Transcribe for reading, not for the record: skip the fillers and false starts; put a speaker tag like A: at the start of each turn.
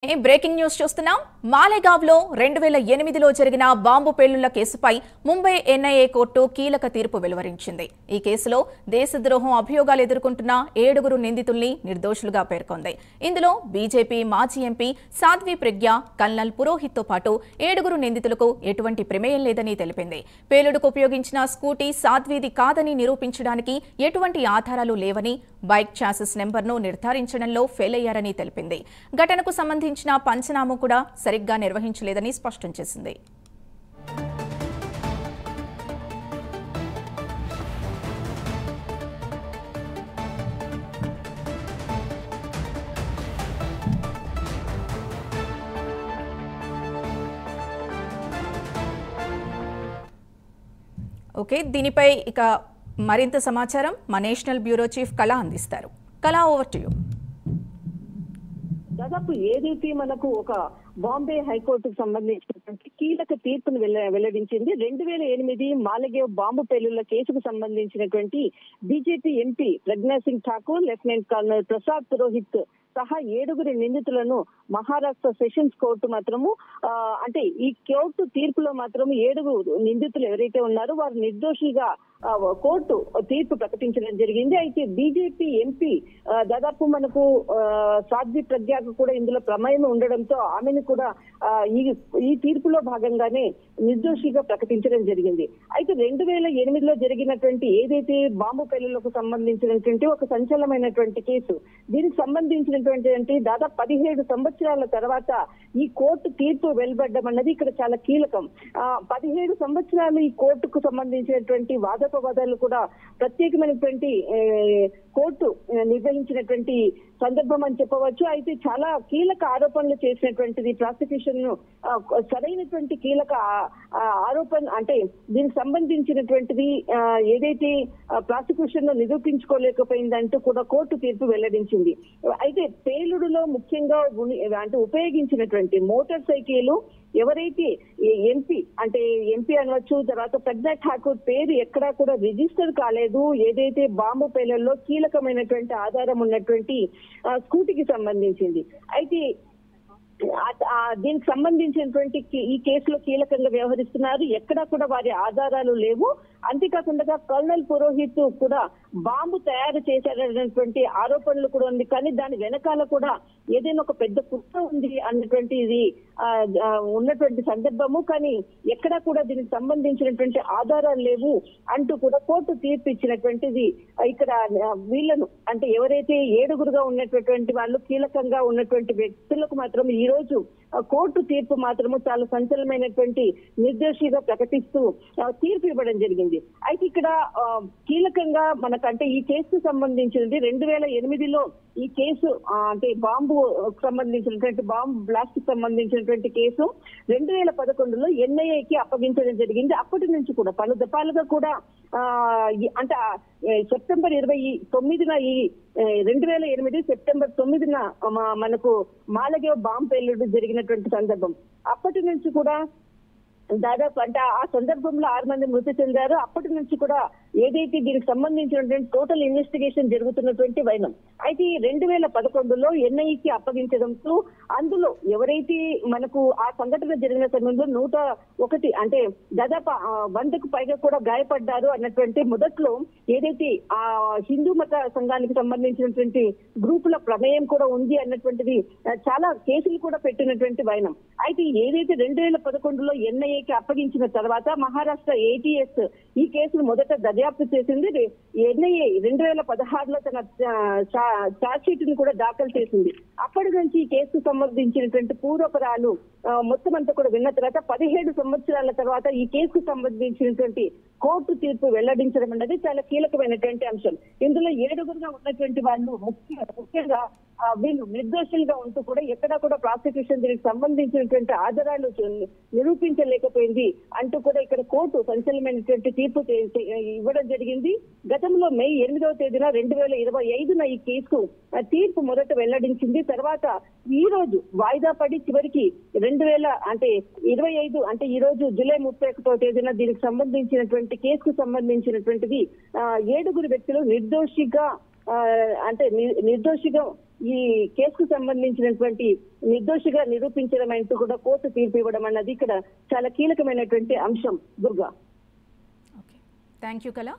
A: Breaking news చూస్తున్నాం. మాలేగావ్లో 2008లో జరిగిన bomb పేలుళ్ల కేసుపై ముంబై ఎన్ఐఏ కోర్టు కీలక తీర్పు వెలువరించింది. ఈ కేసులో దేశద్రోహం అభియోగాలు ఎదుర్కొంటున్న 7 నిందితుల్ని నిర్దోషులుగా పేర్కొంది. ఇందులో బీజేపీ మాజీ ఎంపీ సాధ్వి ప్రజ్ఞ, కల్నల్ పురోహిత్తో పాటు 7 నిందితులకు ఎటువంటి ప్రమేయం లేదని తెలిపింది. పేలుడుకు ఉపయోగించిన స్కూటీ సాధ్వీది కాదని నిరూపించడానికి ఎటువంటి ఆధారాలు లేవని, బైక్ చాసిస్ నెంబర్ను నిర్ధారించడంలో ఫెయిల్ అయ్యారని తెలిపింది. ఘటనకు సంబంధించిన పంచనామా కూడా సరిగ్గా నిర్వహించలేదని స్పష్టం చేసింది. దీనిపై ఇక మరింత సమాచారం మా నేషనల్ బ్యూరో చీఫ్ కళ అందిస్తారు. కళ, ఓవర్ టు యు.
B: దాదాపు ఏదైతే మనకు ఒక బాంబే హైకోర్టుకు సంబంధించినటువంటి కీలక తీర్పును వెల్లడించింది. 2008 మాలేగావ్ బాంబు పేలుళ్ల కేసుకు సంబంధించినటువంటి బీజేపీ ఎంపీ ప్రజ్ఞా సింగ్ ఠాకూర్, లెఫ్టినెంట్ కల్నల్ ప్రసాద్ పురోహిత్ సహా 7 నిందితులను మహారాష్ట్ర సెషన్స్ కోర్టు మాత్రము అంటే ఈ కోర్టు తీర్పులో మాత్రం 7 నిందితులు ఎవరైతే ఉన్నారో వారు నిర్దోషులుగా కోర్టు తీర్పు ప్రకటించడం జరిగింది. అయితే బీజేపీ ఎంపీ దాదాపు మనకు సాధ్వి ప్రజ్ఞకు కూడా ఇందులో ప్రమేయం ఉండడంతో ఆమెను కూడా ఈ తీర్పులో భాగంగానే నిర్దోషిగా ప్రకటించడం జరిగింది. అయితే 2008లో జరిగినటువంటి ఏదైతే బాంబు పేలుళ్లకు సంబంధించినటువంటి ఒక సంచలనమైనటువంటి కేసు, దీనికి సంబంధించినటువంటి దాదాపు 17 సంవత్సరాల తర్వాత ఈ కోర్టు తీర్పు వెలువడ్డం అన్నది ఇక్కడ చాలా కీలకం. 17 సంవత్సరాలు ఈ కోర్టుకు సంబంధించినటువంటి వాదోపవాదాలు కూడా ప్రత్యేకమైనటువంటి కోర్టు నిర్వహించినటువంటి సందర్భం అని చెప్పవచ్చు. అయితే చాలా కీలక ఆరోపణలు చేసినటువంటిది ప్రాసిక్యూషన్ ను సరైనటువంటి కీలక ఆరోపణ అంటే దీనికి సంబంధించినటువంటిది ఏదైతే ప్రాసిక్యూషన్ ను నిరూపించుకోలేకపోయిందంటూ కూడా కోర్టు తీర్పు వెల్లడించింది. అయితే పేలుడులో ముఖ్యంగా అంటే ఉపయోగించినటువంటి మోటార్ సైకిల్ ఎవరైతే ఎంపీ అనవచ్చు, తర్వాత ప్రజ్ఞా ఠాకూర్ పేరు ఎక్కడా కూడా రిజిస్టర్ కాలేదు. ఏదైతే బాంబు పేలుళ్లలో కీలకమైనటువంటి ఆధారం ఉన్నటువంటి స్కూటీకి సంబంధించింది. అయితే దీనికి సంబంధించినటువంటి ఈ కేసులో కీలకంగా వ్యవహరిస్తున్నారు. ఎక్కడా కూడా వారి ఆధారాలు లేవు. అంతేకాకుండా కల్నల్ పురోహిత్ కూడా బాంబు తయారు చేశారనేటువంటి ఆరోపణలు కూడా ఉంది. కానీ దాని వెనకాల కూడా ఏదైనా ఒక పెద్ద కుట్ర ఉంది అన్నటువంటి ఇది ఉన్నటువంటి సందర్భము. కానీ ఎక్కడా కూడా దీనికి సంబంధించినటువంటి ఆధారాలు లేవు అంటూ కూడా కోర్టు తీర్పు ఇచ్చినటువంటిది. ఇక్కడ వీళ్ళను అంటే ఎవరైతే 7 ఉన్నటువంటి వాళ్ళు కీలకంగా ఉన్నటువంటి వ్యక్తులకు మాత్రం ఈ రోజు కోర్టు తీర్పు మాత్రము చాలా సంచలనమైనటువంటి నిర్దోషిగా ప్రకటిస్తూ తీర్పు ఇవ్వడం జరిగింది. అయితే ఇక్కడ కీలకంగా మనకంటే ఈ కేసుకు సంబంధించినది 2008లో ఈ కేసు అంటే బాంబు సంబంధించినటువంటి బాంబు బ్లాస్ట్ కి సంబంధించినటువంటి కేసు 2011లో ఎన్ఐఏకి అప్పగించడం జరిగింది. అప్పటి నుంచి కూడా పలు దఫాలుగా కూడా అంటే సెప్టెంబర్ 29న ఈ 2008 సెప్టెంబర్ 9న మనకు మాలేగావ్ బాంబు పేలుడు జరిగినటువంటి సందర్భం. అప్పటి నుంచి కూడా దాదాపు అంటే ఆ సందర్భంలో 6 మంది మృతి చెందారు. అప్పటి నుంచి కూడా ఏదైతే దీనికి సంబంధించినటువంటి టోటల్ ఇన్వెస్టిగేషన్ జరుగుతున్నటువంటి వైనం. అయితే 2011లో ఎన్ఐకి అప్పగించడంతో అందులో ఎవరైతే మనకు ఆ సంఘటన జరిగిన సమయంలో 101 అంటే దాదాపు 100కు పైగా కూడా గాయపడ్డారు అన్నటువంటి మొదట్లో ఏదైతే ఆ హిందూ మత సంఘానికి సంబంధించినటువంటి గ్రూపుల ప్రమేయం కూడా ఉంది అన్నటువంటిది చాలా కేసులు కూడా పెట్టినటువంటి వైనం. అయితే ఏదైతే 2011లో ఎన్ఐ అప్పగించిన తర్వాత మహారాష్ట్ర ఏటీఎస్ ఈ కేసును మొదట దర్యాప్తు చేసింది. ఎన్ఐఏ 2016లో తన ఛార్జ్ షీట్ ను కూడా దాఖలు చేసింది. అప్పటి నుంచి ఈ కేసుకు సంబంధించినటువంటి పూర్వపరాలు మొత్తం అంతా కూడా విన్న తర్వాత 17 సంవత్సరాల తర్వాత ఈ కేసుకు సంబంధించినటువంటి కోర్టు తీర్పు వెల్లడించడం అనేది చాలా కీలకమైనటువంటి అంశం. ఇందులో 7 ఉన్నటువంటి వాళ్ళు ముఖ్యంగా వీళ్ళు నిర్దోషులుగా ఉంటూ కూడా ఎక్కడా కూడా ప్రాసిక్యూషన్ దీనికి సంబంధించినటువంటి ఆధారాలు నిరూపించలేకపోయింది అంటూ కూడా ఇక్కడ కోర్టు సంచలనమైనటువంటి తీర్పు ఇవ్వడం జరిగింది. గతంలో మే 8వ తేదీన 2025న ఈ కేసు తీర్పు మొదట వెల్లడించింది. తర్వాత ఈ రోజు వాయిదా పడి చివరికి 2025 అంటే ఈ రోజు జూలై 31వ తేదీన దీనికి సంబంధించినటువంటి కేసుకు సంబంధించినటువంటిది 7 వ్యక్తులు నిర్దోషిగా అంటే నిర్దోషిగా ఈ కేసుకు సంబంధించినటువంటి నిర్దోషిగా నిరూపించడం అంటూ కూడా కోర్టు తీర్పు ఇవ్వడం అన్నది ఇక్కడ చాలా కీలకమైనటువంటి అంశం. దుర్గా.
A: థ్యాంక్ యూ కళ.